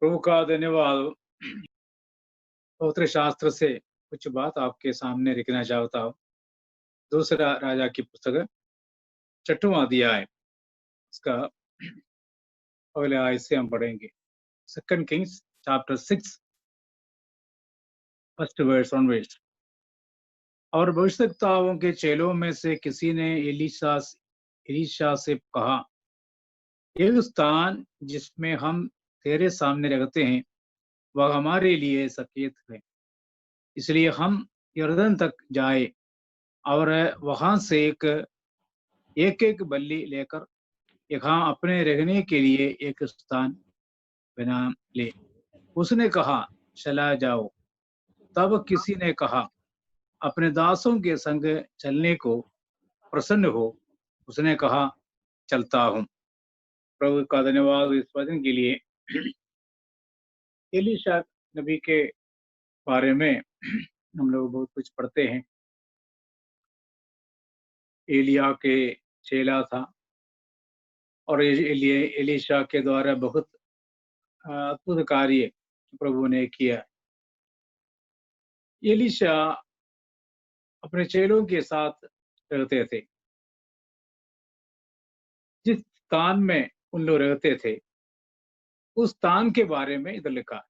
प्रभु का धन्यवाद। पवित्र शास्त्र से कुछ बात आपके सामने रखना चाहता हूँ। दूसरा राजा की पुस्तक 6वां अध्याय, इसका पहले आयत से हम पढ़ेंगे। 2 Kings chapter 6 first verse onwards. और भविष्यवक्ताओं के चेलों में से किसी ने एलीशा से कहा, एक स्थान जिसमें हम तेरे सामने रहते हैं वह हमारे लिए सकेत है, इसलिए हम यरदन तक जाए और वहां से एक एक बल्ली लेकर यहाँ अपने रहने के लिए एक स्थान बना ले। उसने कहा, चला जाओ। तब किसी ने कहा, अपने दासों के संग चलने को प्रसन्न हो। उसने कहा, चलता हूँ। प्रभु का धन्यवाद इस वचन के लिए। एलीशा नबी के बारे में हम लोग बहुत कुछ पढ़ते हैं। एलिया के चेला था और एलीशा के द्वारा बहुत अद्भुत कार्य प्रभु ने किया। एलीशा अपने चेलों के साथ रहते थे। जिस स्थान में उन लोग रहते थे उस स्थान के बारे में इधर लिखा है।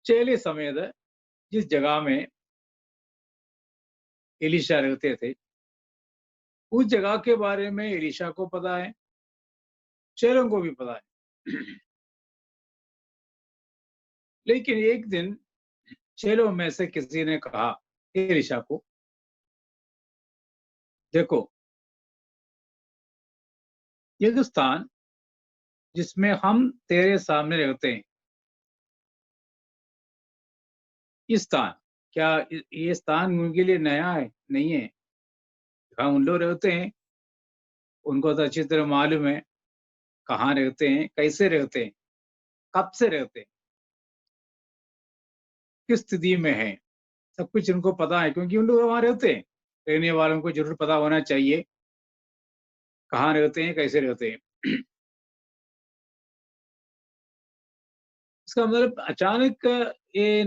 चेले समेत जिस जगह में एलीशा रहते थे उस जगह के बारे में एलीशा को पता है, चेलों को भी पता है। लेकिन एक दिन चेलों में से किसी ने कहा एलीशा को, देखो, ये जो स्थान जिसमें हम तेरे सामने रहते हैं, इस स्थान, क्या ये स्थान उनके लिए नया है? नहीं है। जहाँ उन लोग रहते हैं उनको तो अच्छी तरह मालूम है कहाँ रहते हैं, कैसे रहते हैं, कब से रहते हैं, किस स्थिति में है, सब कुछ उनको पता है, क्योंकि उन लोग वहां रहते हैं। रहने वालों को जरूर पता होना चाहिए कहाँ रहते हैं, कैसे रहते हैं। इसका मतलब अचानक ये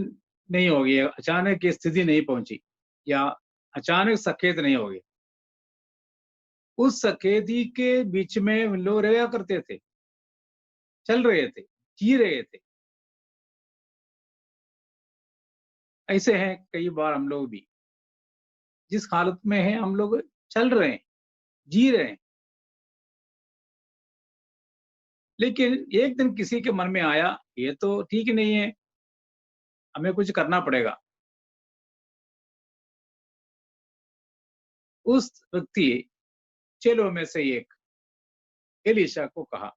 नहीं हो गया, अचानक ये स्थिति नहीं पहुंची या अचानक सकेत नहीं हो गया। उस सकेती के बीच में उन लोग रहा करते थे, चल रहे थे, जी रहे थे। ऐसे हैं कई बार हम लोग भी, जिस हालत में हैं हम लोग चल रहे हैं, जी रहे हैं। लेकिन एक दिन किसी के मन में आया, ये तो ठीक नहीं है, हमें कुछ करना पड़ेगा। उस व्यक्ति चेलों में से एक एलीशा को कहा,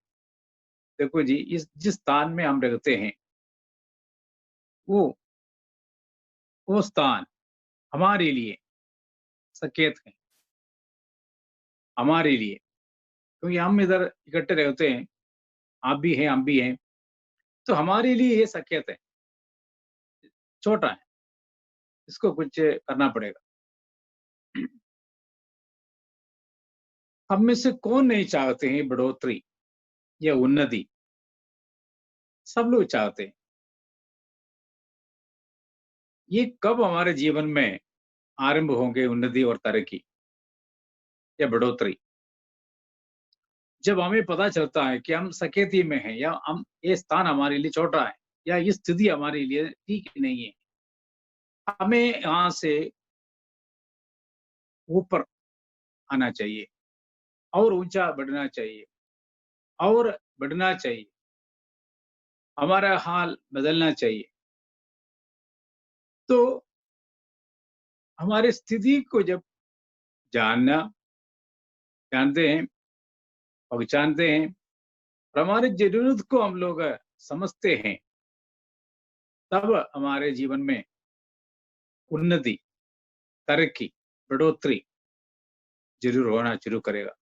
देखो जी, इस जिस स्थान में हम रहते हैं वो स्थान हमारे लिए सकेत है, हमारे लिए, क्योंकि हम इधर इकट्ठे रहते हैं, आप भी हैं, हम भी हैं, तो हमारे लिए ये सकेत है, छोटा है, इसको कुछ करना पड़ेगा। हम में से कौन नहीं चाहते हैं बढ़ोतरी या उन्नति? सब लोग चाहते हैं। ये कब हमारे जीवन में आरंभ होंगे उन्नति और तरक्की या बढ़ोतरी? जब हमें पता चलता है कि हम सकेती में हैं या हम ये स्थान हमारे लिए छोटा है या ये स्थिति हमारे लिए ठीक नहीं है, हमें यहाँ से ऊपर आना चाहिए और ऊंचा बढ़ना चाहिए और बढ़ना चाहिए, हमारा हाल बदलना चाहिए। तो हमारी स्थिति को जब जानते हैं, पहचानते हैं और हमारी जरूरत को हम लोग समझते हैं, तब हमारे जीवन में उन्नति, तरक्की, बढ़ोतरी जरूर होना शुरू करेगा।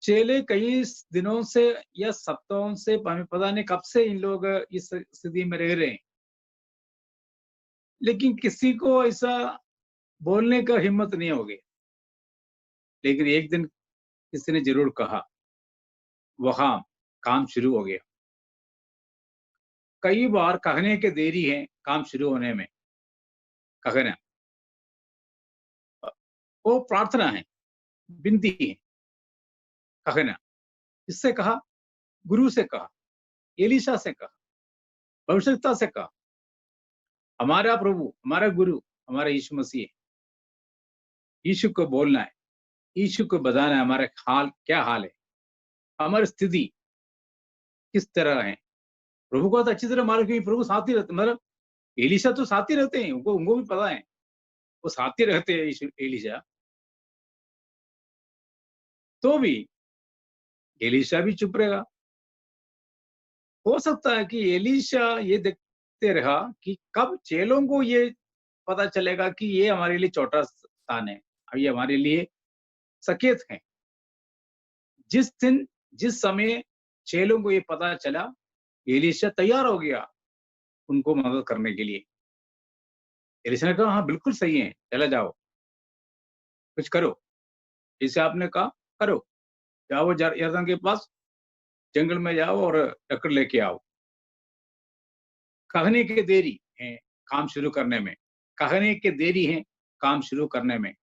चेले कई दिनों से या सप्ताहों से, हमें पता नहीं कब से इन लोग इस स्थिति में रह रहे हैं, लेकिन किसी को ऐसा बोलने का हिम्मत नहीं हो गई। लेकिन एक दिन किसी ने जरूर कहा, वहां काम शुरू हो गया। कई बार कहने के देरी है काम शुरू होने में, कहना वो प्रार्थना है, विनती है, कहना। इससे कहा, गुरु से कहा, एलीशा से कहा, भविष्यवक्ता से कहा। हमारा प्रभु, हमारा गुरु, हमारा यीशु मसीह है। यीशु को बोलना है, यीशु को बताना है हमारा हाल क्या हाल है, हमारी स्थिति किस तरह है। प्रभु को तो अच्छी तरह मालूम, क्योंकि प्रभु साथ ही रहते, मतलब एलीशा तो साथ ही रहते हैं, उनको उनको भी पता है, वो साथ ही रहते हैं एलीशा। तो भी एलीशा भी चुप रहेगा। हो सकता है कि एलीशा ये देखते रहा कि कब चेलों को ये पता चलेगा कि ये हमारे लिए छोटा स्थान है, अब ये हमारे लिए सकेत है। जिस दिन, जिस समय चेलों को ये पता चला, एलीशा तैयार हो गया उनको मदद करने के लिए। एलीशा ने कहा, हाँ बिल्कुल सही है, चला जाओ, कुछ करो, जैसे आपने कहा करो, जाओ यरदन के पास, जंगल में जाओ और लकड़ लेके आओ। कहने की देरी है काम शुरू करने में, कहने की देरी है काम शुरू करने में,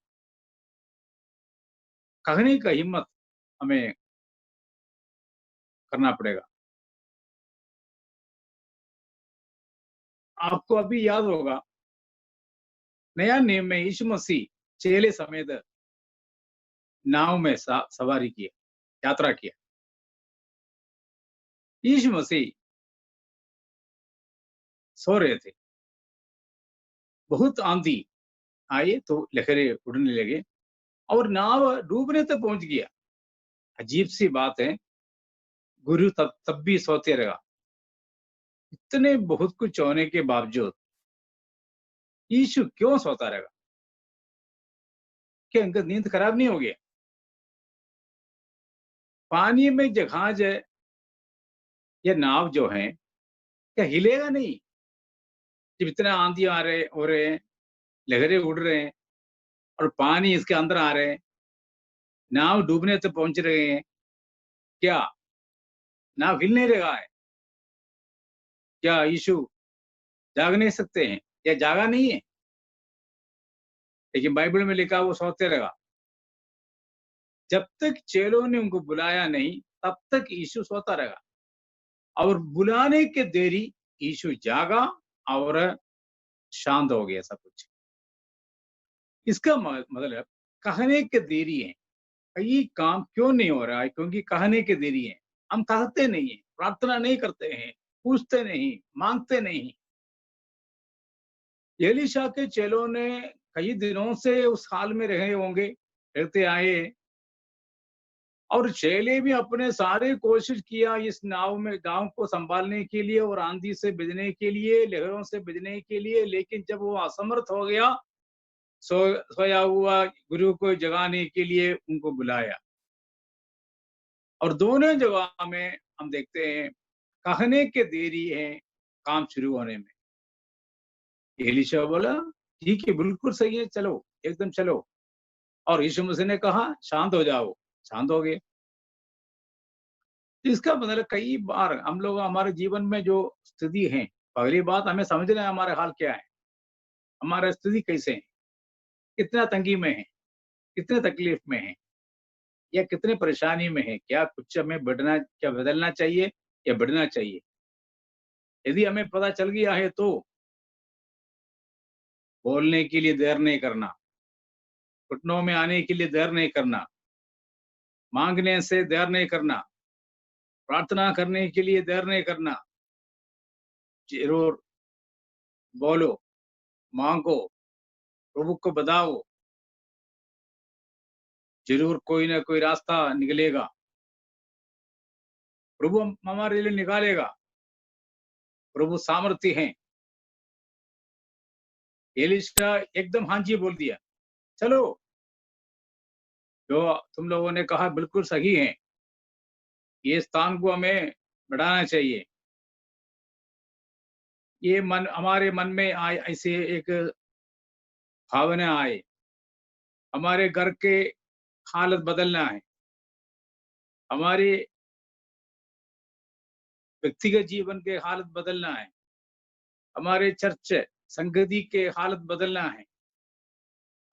कहने का हिम्मत हमें करना पड़ेगा। आपको अभी याद होगा, नया नियम में यीशु मसीह चेले समेत नाव में सवारी किया, यात्रा किया। यीशु मसीह सो रहे थे, बहुत आंधी आई तो लहरें उड़ने लगे और नाव डूबने तक पहुंच गया। अजीब सी बात है, गुरु तब भी सोते रहा। इतने बहुत कुछ होने के बावजूद यीशु क्यों सोता रहेगा? क्या इनका नींद खराब नहीं हो गया? पानी में जहाज है या नाव जो है, क्या हिलेगा नहीं? जब इतना आंधी आ रहे हो रहे हैं, लहरें उड़ रहे हैं और पानी इसके अंदर आ रहे हैं, नाव डूबने तक पहुंच रहे हैं, क्या नाव हिल नहीं रहा है? क्या यीशु जाग नहीं सकते हैं या जागा नहीं है? लेकिन बाइबल में लिखा वो सोते रहा। जब तक चेलों ने उनको बुलाया नहीं, तब तक यीशु सोता रहा, और बुलाने के देरी यीशु जागा और शांत हो गया सब कुछ। इसका मतलब कहने के देरी है। ये काम क्यों नहीं हो रहा है? क्योंकि कहने के देरी है। हम कहते नहीं है, प्रार्थना नहीं करते हैं, पूछते नहीं, मांगते नहीं। एलीशा के चेलों ने कई दिनों से उस हाल में रहे होंगे, रहते आए, और चेले भी अपने सारे कोशिश किया इस नाव को संभालने के लिए और आंधी से बचने के लिए, लहरों से बचने के लिए, लेकिन जब वो असमर्थ हो गया, सोया हुआ गुरु को जगाने के लिए उनको बुलाया। और दोनों जगह में हम देखते हैं कहने के देरी है काम शुरू होने में। एलीशा बोला, ठीक है, बिल्कुल सही है, चलो, एकदम चलो। और यीशु मसीह ने कहा, शांत हो जाओ, शांत हो गए। इसका मतलब कई बार हम लोग हमारे जीवन में जो स्थिति है, पहली बात हमें समझना है हमारा हाल क्या है, हमारा स्थिति कैसे है, कितना तंगी में है, कितने तकलीफ में है, या कितने परेशानी में है, क्या कुछ हमें बढ़ना, क्या बदलना चाहिए या बढ़ना चाहिए। यदि हमें पता चल गया है तो बोलने के लिए देर नहीं करना, घुटनों में आने के लिए देर नहीं करना, मांगने से देर नहीं करना, प्रार्थना करने के लिए देर नहीं करना। जरूर बोलो, मांगो, प्रभु को बताओ, जरूर कोई ना कोई रास्ता निकलेगा, प्रभु हमारे लिए निकालेगा। प्रभु सामर्थ्य हैं। एलीशा एकदम हाँ जी बोल दिया, चलो, जो तुम लोगों ने कहा बिल्कुल सही है, ये स्थान को हमें बढ़ाना चाहिए। ये मन हमारे मन में आए, ऐसे एक भावना आए, हमारे घर के हालत बदलना है, हमारी व्यक्तिगत जीवन के हालत बदलना है, हमारे चर्च संगति के हालत बदलना है,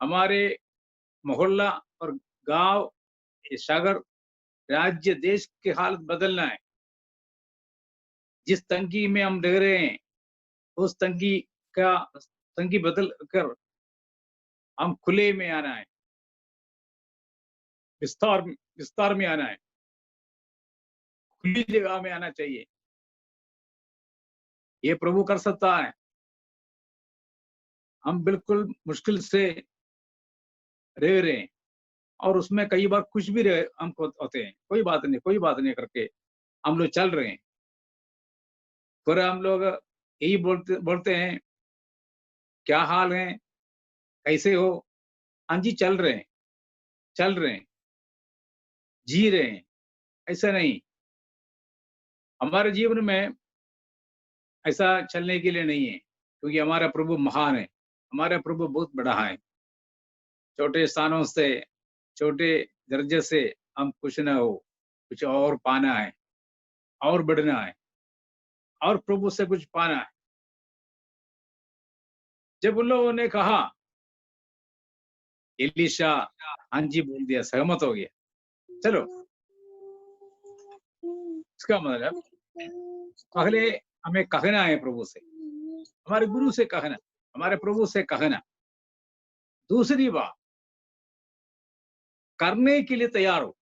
हमारे मोहल्ला और गांव, सागर, राज्य, देश के हालत बदलना है। जिस तंगी में हम रह रहे हैं, उस तंगी बदल कर हम खुले में आना है, विस्तार में आना है, खुली जगह में आना चाहिए। ये प्रभु कर सकता है। हम बिल्कुल मुश्किल से रह रहे हैं और उसमें कई बार कुछ भी रहे हमको होते हैं, कोई बात नहीं करके हम लोग चल रहे हैं। फिर हम लोग यही बोलते बोलते हैं, क्या हाल है, कैसे हो? हाँ जी, चल रहे हैं, जी रहे हैं। ऐसा नहीं, हमारे जीवन में ऐसा चलने के लिए नहीं है, क्योंकि हमारा प्रभु महान है, हमारा प्रभु बहुत बड़ा है। छोटे स्थानों से, छोटे दर्जे से हम कुछ ना हो, कुछ और पाना है, और बढ़ना है, और प्रभु से कुछ पाना है। जब उन लोगों ने कहा, एलीशा हाँ जी बोल दिया, सहमत हो गया। चलो, इसका मतलब पहले हमें कहना है प्रभु से, हमारे गुरु से कहना, हमारे प्रभु से कहना। दूसरी बात, करने के लिए तैयार हो।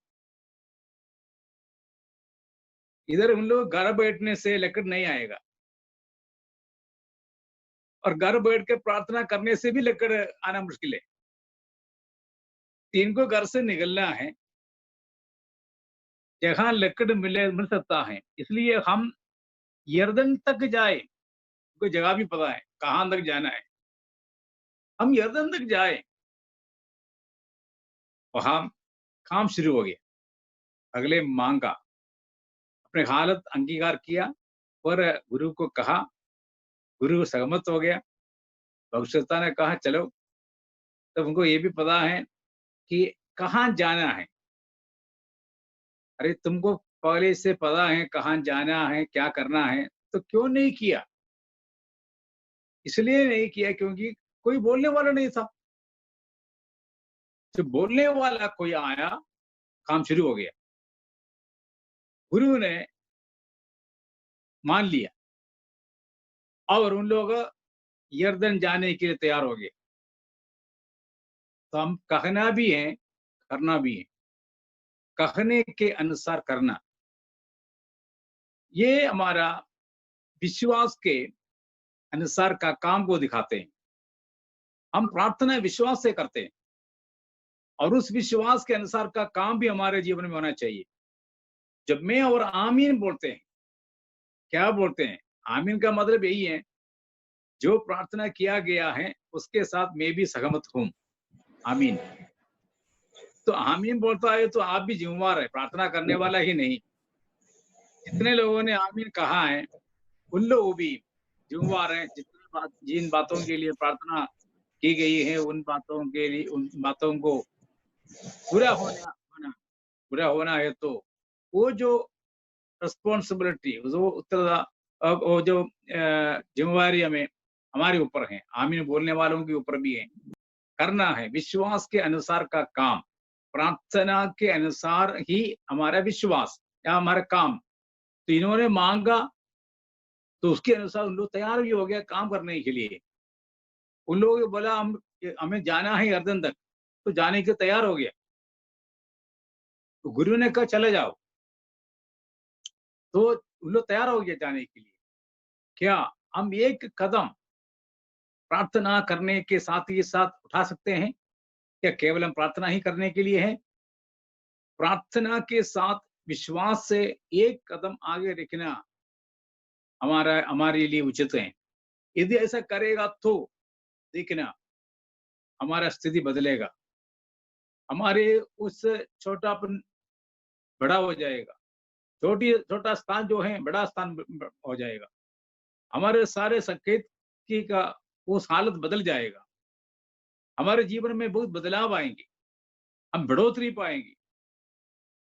इधर उन लोग घर बैठने से लकड़ नहीं आएगा, और घर बैठ के प्रार्थना करने से भी लकड़ आना मुश्किल है। इनको घर से निकलना है, जहां लकड़ मिल सकता है। इसलिए हम यरदन तक जाए, कोई जगह भी पता है कहां तक जाना है, हम यरदन तक जाए। वहां काम शुरू हो गया। अगले मांगा, अपने हालत अंगीकार किया और गुरु को कहा, गुरु सहमत हो गया। भविष्यता ने कहा चलो। तब उनको ये भी पता है कि कहाँ जाना है। अरे तुमको पहले से पता है कहाँ जाना है, क्या करना है, तो क्यों नहीं किया? इसलिए नहीं किया क्योंकि कोई बोलने वाला नहीं था। जब बोलने वाला कोई आया, काम शुरू हो गया। गुरु ने मान लिया और उन लोग यरदन जाने के लिए तैयार हो गए। तो हम कहना भी है, करना भी है। कहने के अनुसार करना, ये हमारा विश्वास के अनुसार का काम को दिखाते हैं। हम प्रार्थना विश्वास से करते हैं और उस विश्वास के अनुसार का काम भी हमारे जीवन में होना चाहिए। जब मैं और आमीन बोलते हैं, क्या बोलते हैं? आमीन का मतलब यही है, जो प्रार्थना किया गया है उसके साथ मैं भी सहमत हूं। आमीन। तो आमीन बोलता है तो आप भी जिम्मेवार है, प्रार्थना करने वाला ही नहीं। जितने लोगों ने आमीन कहा है, उन लोग भी जिम्मेवार हैं। जिन बातों के लिए प्रार्थना की गई है, उन बातों के लिए, उन बातों को पूरा होना पूरा होना है, तो वो जो रिस्पॉन्सिबिलिटी, जो वो जो जिम्मेवारी हमें हमारे ऊपर है, आमीन बोलने वालों के ऊपर भी है। करना है विश्वास के अनुसार का काम, प्रार्थना के अनुसार ही हमारा विश्वास या हमारा काम। तो इन्होंने मांगा, तो उसके अनुसार उन लोग तैयार भी हो गया काम करने के लिए। उन लोगों को बोला हमें जाना है यरदन तक, तो जाने के तैयार हो गया। तो गुरु ने कहा चले जाओ, तो उन लोग तैयार हो गए जाने के लिए। क्या हम एक कदम प्रार्थना करने के साथ ही साथ उठा सकते हैं? क्या केवल हम प्रार्थना ही करने के लिए है? प्रार्थना के साथ विश्वास से एक कदम आगे रखना हमारे लिए उचित है। यदि ऐसा करेगा तो देखना हमारा स्थिति बदलेगा, हमारे उस छोटापन बड़ा हो जाएगा, छोटा स्थान जो है बड़ा स्थान हो जाएगा। हमारे सारे संकेत की का उस हालत बदल जाएगा। हमारे जीवन में बहुत बदलाव आएंगे, हम बढ़ोतरी पाएंगे,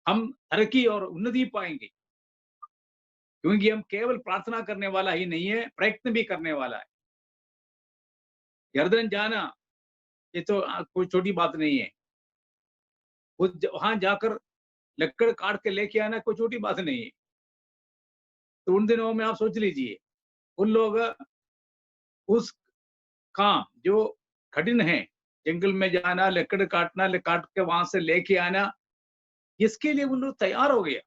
हम तरक्की और उन्नति पाएंगे। क्योंकि हम केवल प्रार्थना करने वाला ही नहीं है, प्रयत्न भी करने वाला है। यरदन जाना ये तो कोई छोटी बात नहीं है। वहाँ जाकर लकड़ काट के लेके आना कोई छोटी बात नहीं है। तो उन दिनों में आप सोच लीजिए, उन लोग उस काम जो कठिन है, जंगल में जाना, लकड़ काटना, काट के वहां से लेके आना, इसके लिए उन लोग तैयार हो गया।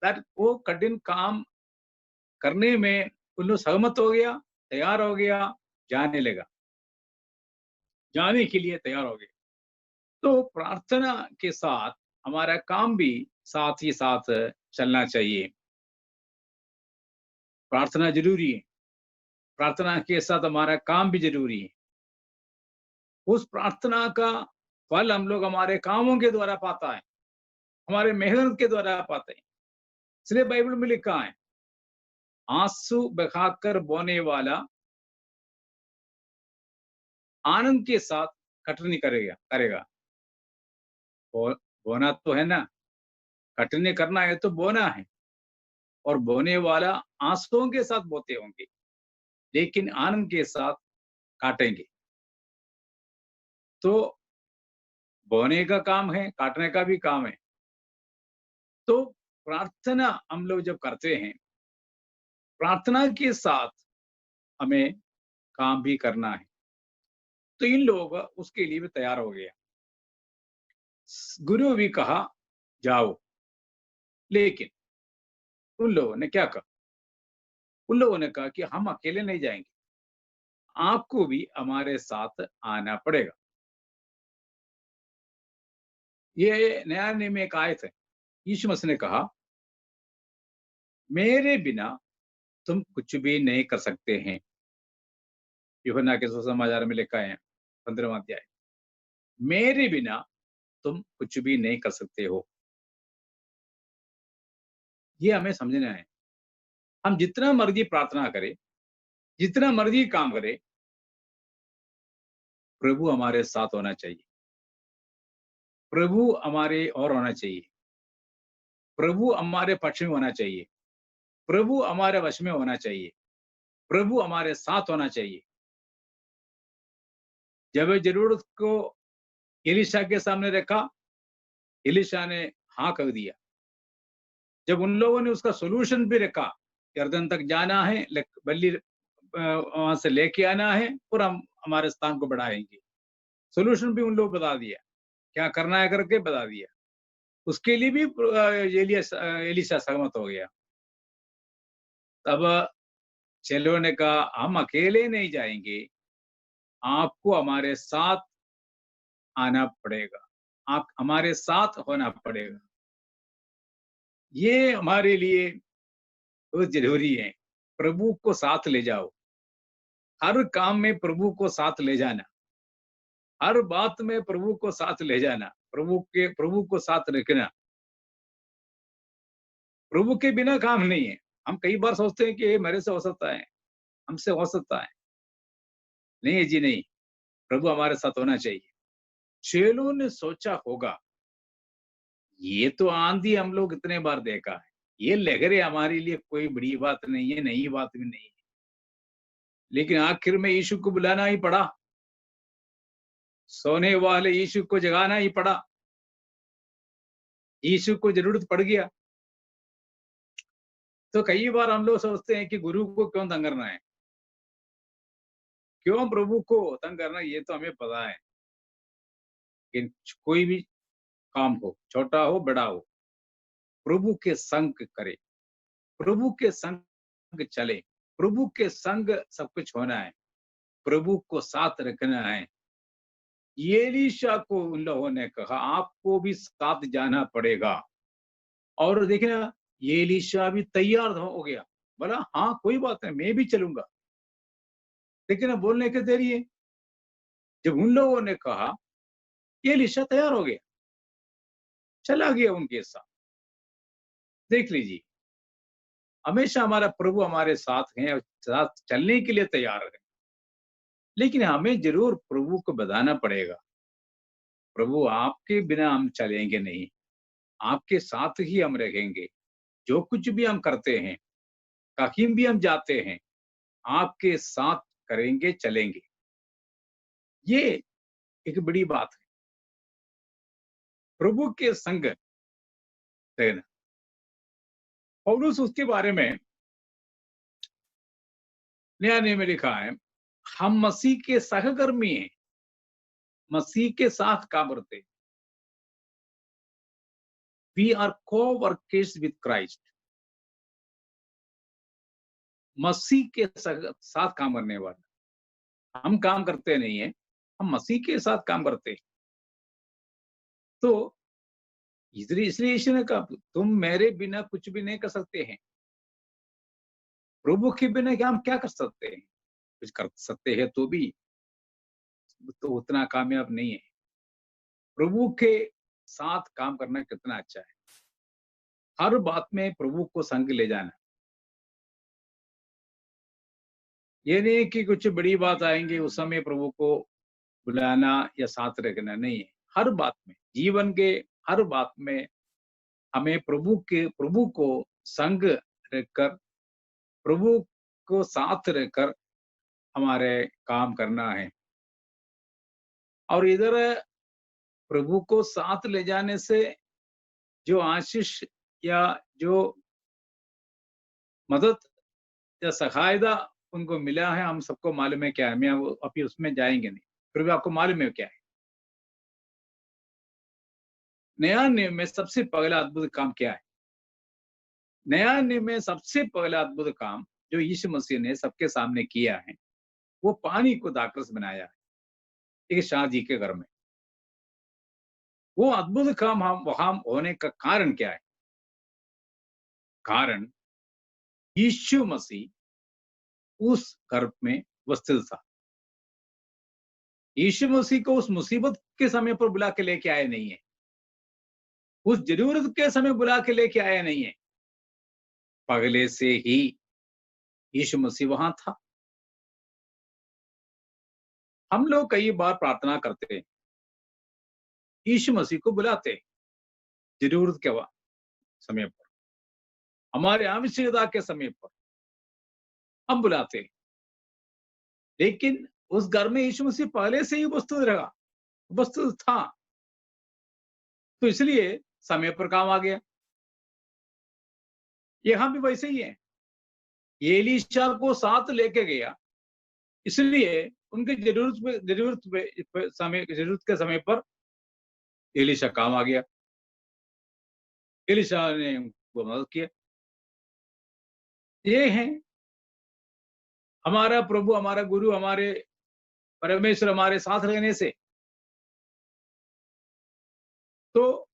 दैट वो कठिन काम करने में उन लोग सहमत हो गया, तैयार हो गया, जाने लगा, जाने के लिए तैयार हो गया। तो प्रार्थना के साथ हमारा काम भी साथ ही साथ चलना चाहिए। प्रार्थना ज़रूरी है, प्रार्थना के साथ हमारा काम भी ज़रूरी है। उस प्रार्थना का फल हम लोग हमारे कामों के द्वारा पाता है, हमारे मेहनत के द्वारा पाते हैं। इसलिए बाइबल में लिखा है, आँसू बहाकर बोने वाला आनंद के साथ कटनी करेगा करेगा। बो बोना तो है ना, कटनी करना है तो बोना है, और बोने वाला आँसुओं के साथ बोते होंगे, लेकिन आनंद के साथ काटेंगे। तो बोने का काम है, काटने का भी काम है। तो प्रार्थना हम लोग जब करते हैं, प्रार्थना के साथ हमें काम भी करना है। तो इन लोग उसके लिए भी तैयार हो गया। गुरु भी कहा जाओ, लेकिन उन लोगों ने क्या कहा? उन लोगों ने कहा कि हम अकेले नहीं जाएंगे, आपको भी हमारे साथ आना पड़ेगा। ये नया नियम में एक आयत है। यीशु मसीह ने कहा, मेरे बिना तुम कुछ भी नहीं कर सकते हैं। यूहन्ना के सुसमाचार में लिखा है 15वां अध्याय, मेरे बिना तुम कुछ भी नहीं कर सकते हो। ये हमें समझना है। हम जितना मर्जी प्रार्थना करें, जितना मर्जी काम करें, प्रभु हमारे साथ होना चाहिए। प्रभु हमारे और होना चाहिए। प्रभु हमारे पक्ष में होना चाहिए। प्रभु हमारे वश में होना चाहिए। प्रभु हमारे साथ होना चाहिए। जब जरूरत को एलीशा के सामने रखा, एलीशा ने हाँ कर दिया। जब उन लोगों ने उसका सॉल्यूशन भी रखा, यरदन तक जाना है, बल्ली वहां से लेके आना है और हम हमारे स्थान को बढ़ाएंगे। सॉल्यूशन भी उन लोग बता दिया, क्या करना है करके बता दिया। उसके लिए भी एलीशा सहमत हो गया। तब चेलों ने कहा, हम अकेले नहीं जाएंगे, आपको हमारे साथ आना पड़ेगा, आप हमारे साथ होना पड़ेगा। ये हमारे लिए बहुत जरूरी है। प्रभु को साथ ले जाओ, हर काम में प्रभु को साथ ले जाना, हर बात में प्रभु को साथ ले जाना, प्रभु को साथ रखना। प्रभु के बिना काम नहीं है। हम कई बार सोचते हैं कि ये मेरे से हो सकता है, हमसे हो सकता है। नहीं जी नहीं, प्रभु हमारे साथ होना चाहिए। चेलों ने सोचा होगा, ये तो आंधी हम लोग इतने बार देखा है, ये लहरें हमारे लिए कोई बड़ी बात नहीं है, नई बात भी नहीं है। लेकिन आखिर में यीशु को बुलाना ही पड़ा, सोने वाले यीशु को जगाना ही पड़ा, यीशु को जरूरत पड़ गया। तो कई बार हम लोग सोचते हैं कि गुरु को क्यों तंग करना है, क्यों प्रभु को तंग करना है, ये तो हमें पता है। लेकिन कोई भी काम हो, छोटा हो बड़ा हो, प्रभु के संग करे, प्रभु के संग चले, प्रभु के संग सब कुछ होना है, प्रभु को साथ रखना है। ये एलीशा को उन लोगों ने कहा, आपको भी साथ जाना पड़ेगा। और देखिए ना, ये एलीशा भी तैयार हो गया, बोला हाँ कोई बात नहीं, मैं भी चलूंगा। लेकिन ना बोलने के देरी है, जब उन लोगों ने कहा, ये एलीशा तैयार हो गया, चला गया उनके साथ। देख लीजिए, हमेशा हमारा प्रभु हमारे साथ है और साथ चलने के लिए तैयार है। लेकिन हमें जरूर प्रभु को बताना पड़ेगा, प्रभु आपके बिना हम चलेंगे नहीं, आपके साथ ही हम रहेंगे। जो कुछ भी हम करते हैं, कहीं भी हम जाते हैं, आपके साथ करेंगे, चलेंगे। ये एक बड़ी बात है। प्रभु के संग रहना। पौलुस उसके बारे में नया नियम में लिखा है, हम मसीह के सहकर्मी हैं, मसीह के साथ काम करते हैं। We are co-workers with Christ. मसीह के साथ काम करने वाले। हम काम करते नहीं है, हम मसीह के साथ काम करते हैं। तो इसलिए यीशु ने कहा, तुम मेरे बिना कुछ भी नहीं कर सकते हैं। प्रभु के बिना क्या हम क्या कर सकते हैं? कुछ कर सकते हैं तो भी तो उतना कामयाब नहीं है। प्रभु के साथ काम करना कितना अच्छा है। हर बात में प्रभु को संग ले जाना। ये नहीं कि कुछ बड़ी बात आएंगे उस समय प्रभु को बुलाना या साथ रखना, नहीं है। हर बात में, जीवन के हर बात में हमें प्रभु को संग रखकर, प्रभु को साथ रहकर हमारे काम करना है। और इधर प्रभु को साथ ले जाने से जो आशीष या जो मदद या सहायता उनको मिला है, हम सबको मालूम है क्या है। मैं अभी उसमें जाएंगे नहीं, फिर भी आपको मालूम है क्या है। नया नियम में सबसे पहला अद्भुत काम क्या है? नया नियम में सबसे पहला अद्भुत काम जो यीशु मसीह ने सबके सामने किया है, वो पानी को दाखरस बनाया है एक शादी के घर में। वो अद्भुत काम हम वहां होने का कारण क्या है? कारण यीशु मसीह उस घर में उपस्थित था। यीशु मसीह को उस मुसीबत के समय पर बुला के लेके आए नहीं है, उस जरूरत के समय बुला के लेके आया नहीं है। पहले से ही यीशु मसीह वहां था। हम लोग कई बार प्रार्थना करते हैं, यीशु मसीह को बुलाते हैं जरूरत के समय पर, हमारे आवश्यकता के समय पर हम बुलाते हैं। लेकिन उस घर में यीशु मसीह पहले से ही उपस्थित था। तो इसलिए समय पर काम आ गया। यहाँ भी वैसे ही है। ये एलीशा को साथ लेके गया, इसलिए उनकी जरूरत के समय पर एलीशा काम आ गया। एलीशा ने उनको मदद किया। ये है हमारा प्रभु, हमारा गुरु, हमारे परमेश्वर हमारे साथ रहने से तो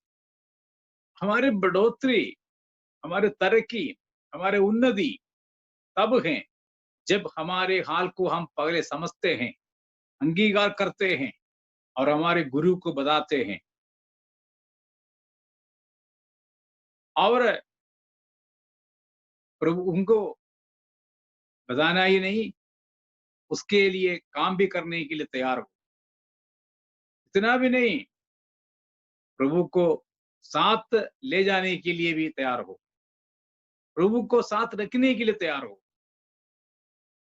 हमारी बढ़ोतरी, हमारे तरक्की, हमारे उन्नति तब है जब हमारे हाल को हम पहले समझते हैं, अंगीकार करते हैं और हमारे गुरु को बताते हैं। और प्रभु उनको बताना ही नहीं, उसके लिए काम भी करने के लिए तैयार हो। इतना भी नहीं, प्रभु को साथ ले जाने के लिए भी तैयार हो, प्रभु को साथ रखने के लिए तैयार हो।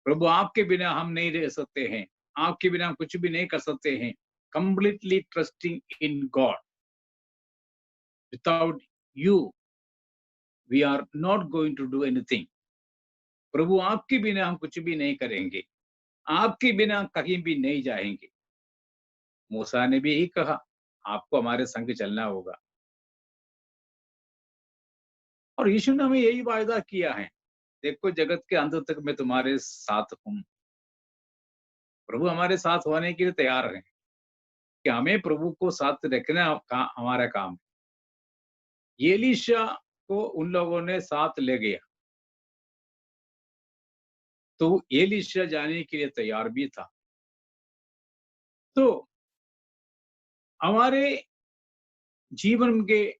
प्रभु आपके बिना हम नहीं रह सकते हैं, आपके बिना हम कुछ भी नहीं कर सकते हैं। Completely trusting in God, without you we are not going to do anything. प्रभु आपके बिना हम कुछ भी नहीं करेंगे, आपके बिना कहीं भी नहीं जाएंगे। मूसा ने भी यही कहा, आपको हमारे संग चलना होगा। और यीशु ने हमें यही वायदा किया है, देखो जगत के अंत तक मैं तुम्हारे साथ हूँ। प्रभु हमारे साथ होने के लिए तैयार है कि हमें प्रभु को साथ रखना हमारा काम है। एलीशा को उन लोगों ने साथ ले गया, तो एलीशा जाने के लिए तैयार भी था। तो हमारे जीवन के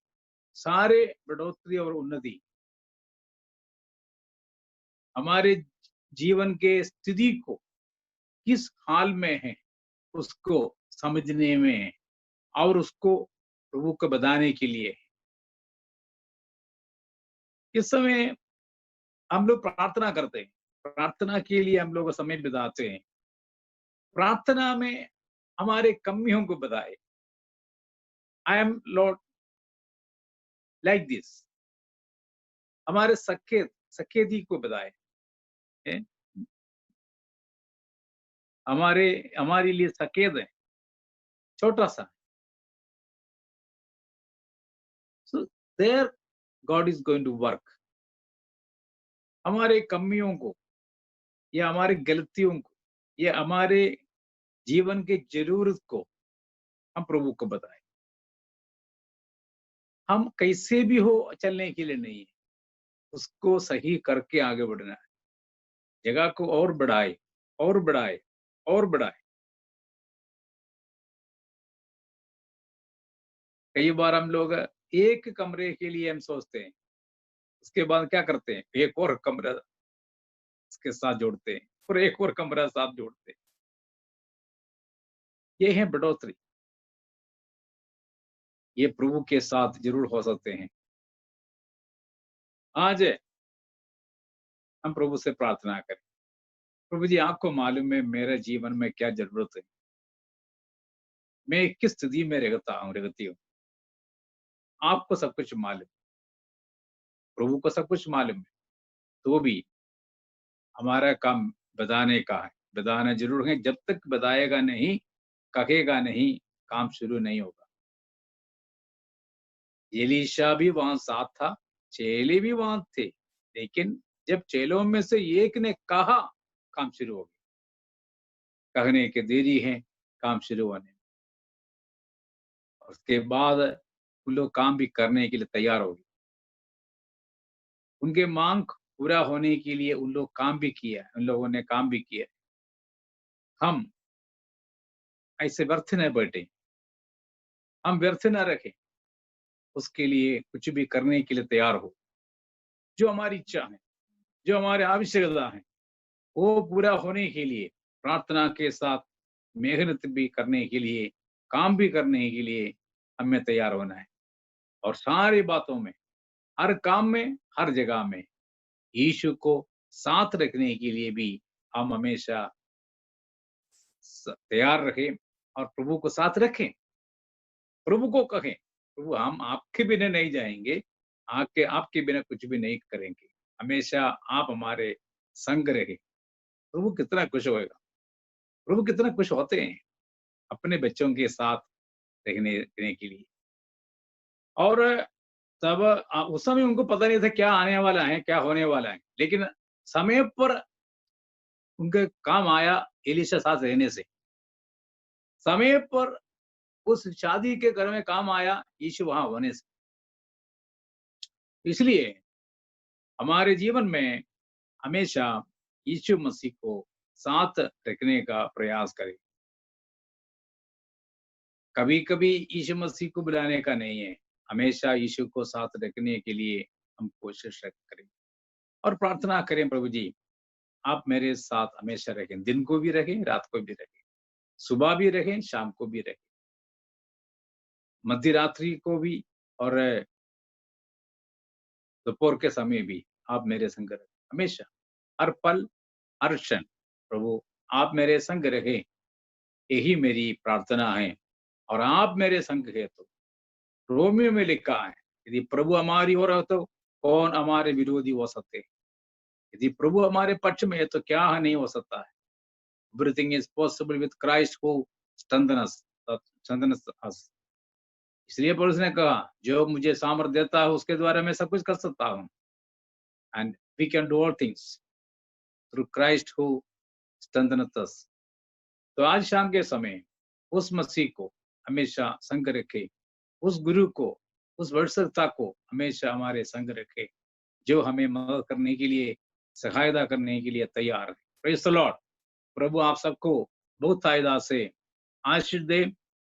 सारे बढ़ोतरी और उन्नति हमारे जीवन के स्थिति को किस हाल में है उसको समझने में है और उसको प्रभु को बताने के लिए। इस समय हम लोग प्रार्थना करते हैं, प्रार्थना के लिए हम लोग समय बिताते हैं। प्रार्थना में हमारे कमियों को बताए, I am Lord like this, हमारे सकेदी को बताए, हैं? हमारे लिए सकेद है, छोटा सा। So there God is going to work. हमारे कमियों को या हमारी गलतियों को या हमारे जीवन के जरूरत को हम प्रभु को बताएं। हम कैसे भी हो चलने के लिए नहीं है, उसको सही करके आगे बढ़ना है, जगह को और बढ़ाए और बढ़ाए और बढ़ाए। कई बार हम लोग एक कमरे के लिए हम सोचते हैं, उसके बाद क्या करते हैं, एक और कमरा उसके साथ जोड़ते हैं और एक और कमरा साथ जोड़ते हैं। ये है बढ़ोतरी, ये प्रभु के साथ जरूर हो सकते हैं। आज हम प्रभु से प्रार्थना करें, प्रभु जी आपको मालूम है मेरे जीवन में क्या जरूरत है, मैं किस स्थिति में रहती हूँ। आपको सब कुछ मालूम, प्रभु को सब कुछ मालूम है। तो भी हमारा काम बताने का है, बताना जरूर है। जब तक बताएगा नहीं, कहेगा नहीं, काम शुरू नहीं होगा। एलीशा भी वहां साथ था, चेले भी वहां थे, लेकिन जब चेलों में से एक ने कहा, काम शुरू हो गया। कहने के देरी है, काम शुरू होने में। उसके बाद उन लोग काम भी करने के लिए तैयार हो गए। उनके मांग पूरा होने के लिए उन लोग काम भी किया, उन लोगों ने काम भी किया। हम ऐसे व्यर्थ न बैठे, हम व्यर्थ न रखें, उसके लिए कुछ भी करने के लिए तैयार हो। जो हमारी इच्छा है, जो हमारी आवश्यकता है, वो पूरा होने के लिए प्रार्थना के साथ मेहनत भी करने के लिए, काम भी करने के लिए हमें तैयार होना है। और सारी बातों में, हर काम में, हर जगह में यीशु को साथ रखने के लिए भी हम हमेशा तैयार रखें और प्रभु को साथ रखें। प्रभु को कहें, प्रभु हम आपके बिना नहीं जाएंगे, आपके बिना कुछ भी नहीं करेंगे, हमेशा आप हमारे संग रहे। प्रभु कितना खुश होएगा, प्रभु कितना खुश होते हैं अपने बच्चों के साथ रहने के लिए। और तब उस समय उनको पता नहीं था क्या आने वाला है, क्या होने वाला है, लेकिन समय पर उनके काम आया एलीशा साथ रहने से। समय पर उस शादी के घर में काम आया यीशु वहां होने से। इसलिए हमारे जीवन में हमेशा यीशु मसीह को साथ रखने का प्रयास करें। कभी कभी यीशु मसीह को बुलाने का नहीं है, हमेशा यीशु को साथ रखने के लिए हम कोशिश करें और प्रार्थना करें, प्रभु जी आप मेरे साथ हमेशा रहें, दिन को भी रहें, रात को भी रहें, सुबह भी रहें, शाम को भी रहें, मध्य रात्रि को भी और दोपहर के समय भी आप मेरे संग रहें, हमेशा, हर पल, हर क्षण प्रभु आप मेरे संग रहे, यही मेरी प्रार्थना है। और आप मेरे संग है तो रोमियो में लिखा है, यदि प्रभु हमारी ओर है तो कौन हमारे विरोधी हो सकते हैं। यदि प्रभु हमारे पक्ष में है तो क्या नहीं हो सकता है। Everything is possible with Christ who strengthens us. इसलिए पौलुस ने कहा, जो मुझे सामर्थ देता है उसके द्वारा मैं सब कुछ कर सकता हूँ। And we can do all things through Christ who strengthens us. तो आज शाम के समय उस मसीह को हमेशा संग रखे, उस गुरु को, उस वर्षकता को हमेशा हमारे संग रखे, जो हमें मदद करने के लिए, सहायता करने के लिए तैयार है। Praise the Lord. प्रभु आप सबको बहुत फायदा से आशीष दे